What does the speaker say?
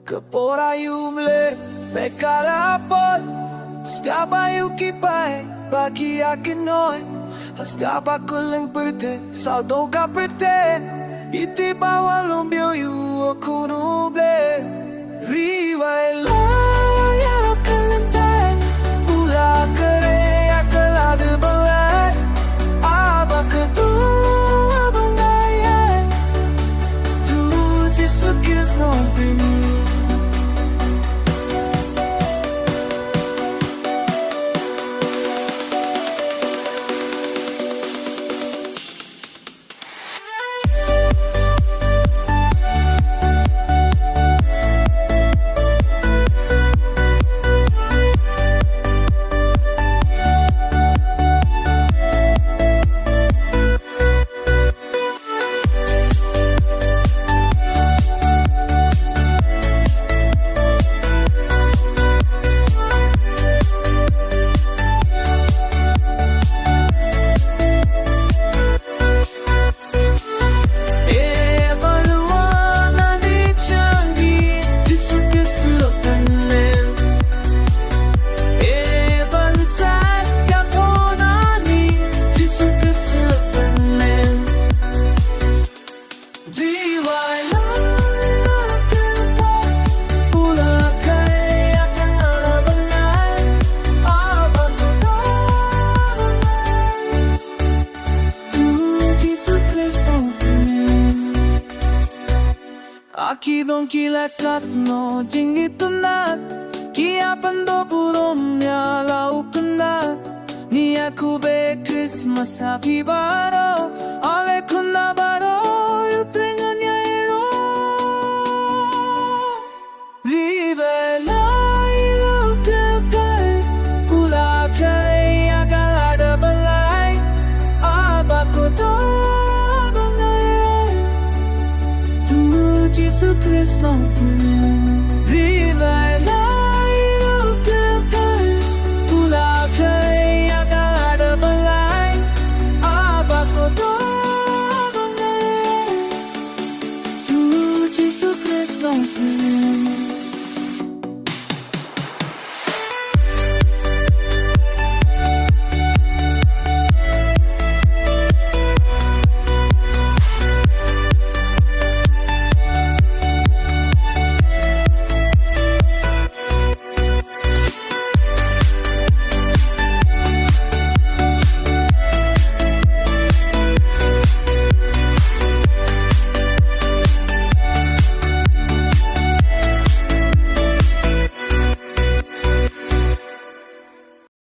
Că por aiumle pe care apoi Scapa eu kipai bagi akin noi Scapa kuling perte sau doga perte Iti bawal umbio yu okunuble Riwai la ya kalentai Ula kare akalade balai Abakatu abangaya Tu jisukis no bini Aki don kilakat no jingitunat Kiapando buromnya laukunat Ni aku be Christmas happy baro Ale kunna baro yutrenganya ero Rivela ilukai Pula kai agalada balai Abakodo Jesus Christ, no